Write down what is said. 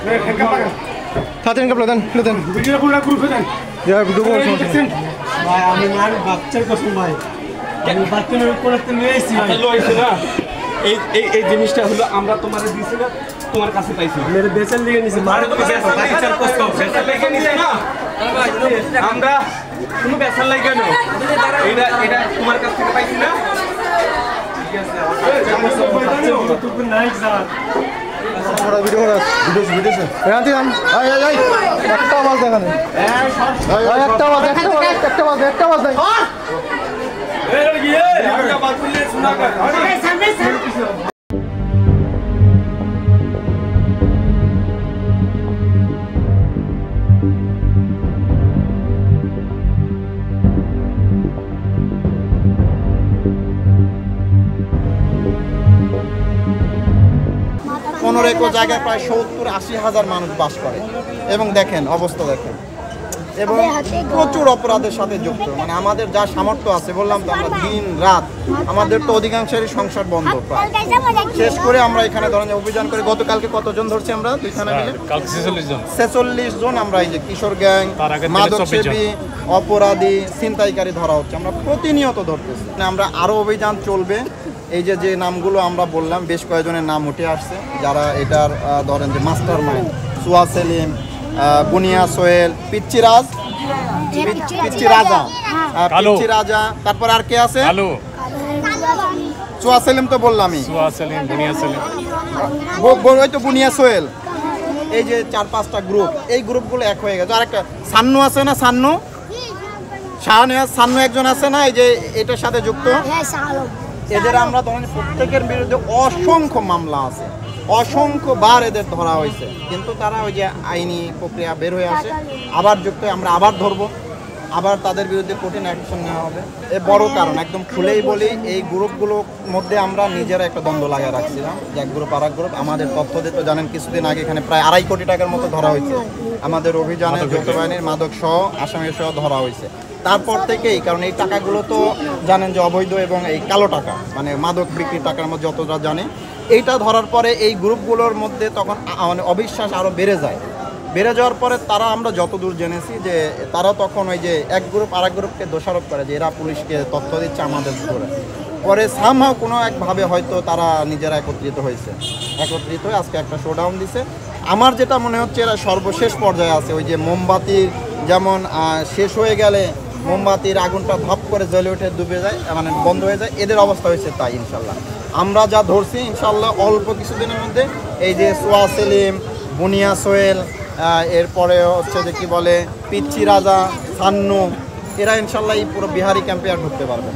Tatin ka pladan, pladan. Video ko na group dan. Ya, video ko. ভাই আমি মান বাচ্চার কসম ভাই আমি বাচ্চার কোলাতে নিয়ে এসেছি ভাই লইছে না এই এই এই জিনিসটা হলো আমরা তোমারে দিছি না তোমার কাছে পাইছি মেরে বেচার লিগে নিছি মারে তো বাচ্চার কসম বেচার লিগে নিছি না আমরা কোনো বেচার লাগে না এটা এটা তোমার কাছ থেকে পাইছি না ঠিক আছে আমার তো নাই স্যার বড় ভিডিও করা ভিডিও এখানে আম আয় আয় আয় একটা আওয়াজ দেখা নেই একটা আওয়াজ নাই এর গিয়ে আমরা বাত করলে শোনা কর সামনে কোনো জায়গায় প্রায় 70-80 হাজার মানুষ বাস করে এবং দেখেন অবস্থা দেখেন এবং প্রচুর অপরাধের সাথে যুক্ত মানে আমাদের যা সামর্থ্য আছে বললাম তো আমরা দিন রাত আমাদের তো অধিকাংশেরই সংসার বন্ধ প্রায় শেষ করে আমরা এখানে ধরেন অভিযান করে গতকালকে কতজন ধরছি আমরা দুই থানা মিলে 46 জন আমরা এই যে কিশোর গ্যাং মাদকসেবী অপরাধী ছিনতাইকারী ধরা হচ্ছে আমরা প্রতিনিয়ত ধরতেছি আমরা আরো অভিযান চলবে এই যে যে নামগুলো আমরা বললাম বেশ কয়েকজনের নাম উঠে আসছে যারা এটার ধরেন যে মাস্টার মাইন্ড সুয়া সেলিম বুনিয়া সোহেল পিচ্চি রাজা তারপর আর কে আছে সুয়া সেলিম তো বললামই ওই তো বুনিয়া সোহেল এই যে 4-5টা গ্রুপ এই গ্রুপগুলো এক হয়ে গেছে আর একটা সান্নু আছে না সান্নু একজন আছে না এই যে এটার সাথে যুক্ত এদের আমরা ধরেন প্রত্যেকের বিরুদ্ধে অসংখ্য মামলা আছে অসংখ্যবার এদের ধরা হয়েছে কিন্তু তারা ওই যে আইনি প্রক্রিয়া বের হয়ে আসে আবার যুক্ত আমরা আবার ধরবো আবার তাদের বিরুদ্ধে কঠিন অ্যাকশন নেওয়া হবে এ বড় কারণ একদম খুলেই বলি এই গ্রুপগুলোর মধ্যে আমরা নিজেরা একটা দ্বন্দ্ব লাগিয়ে রাখছিলাম যে এক গ্রুপ আর এক গ্রুপ আমাদের তথ্য দিতে জানেন কিছুদিন আগে এখানে প্রায় 2.5 কোটি টাকার মতো ধরা হয়েছে আমাদের অভিযানে যৌথ বাহিনীর মাদক সহ আসামি সহ ধরা হয়েছে তারপর থেকেই কারণ এই টাকাগুলো তো জানেন যে অবৈধ এবং এই কালো টাকা মানে মাদক বিক্রির টাকার মধ্যে যতটা জানে এইটা ধরার পরে এই গ্রুপগুলোর মধ্যে তখন মানে অবিশ্বাস আরও বেড়ে যাওয়ার পরে তারা আমরা যতদূর জেনেছি যে তারা তখন ওই যে এক গ্রুপ আর এক গ্রুপকে দোষারোপ করে যে এরা পুলিশকে তথ্য দিচ্ছে আমাদের ধরে পরে সামহাও কোনো একভাবে হয়তো তারা নিজেরা একত্রিত হয়ে আজকে একটা শোডাউন দিছে আমার যেটা মনে হচ্ছে এরা সর্বশেষ পর্যায়ে আছে ওই যে মোমবাতির যেমন শেষ হয়ে গেলে মোমবাতির আগুনটা ধপ করে জ্বলে উঠে ডুবে যায় মানে বন্ধ হয়ে যায় এদের অবস্থা হয়েছে তাই ইনশাল্লাহ আমরা যা ধরছি ইনশাল্লাহ অল্প কিছুদিনের মধ্যে এই যে সোয়া সেলিম বুনিয়া সোহেল এরপরে হচ্ছে যে কি বলে পিচ্চি রাজা সান্নু এরা ইনশাল্লাহ এই পুরো বিহারি ক্যাম্পে আর ঢুকতে পারবে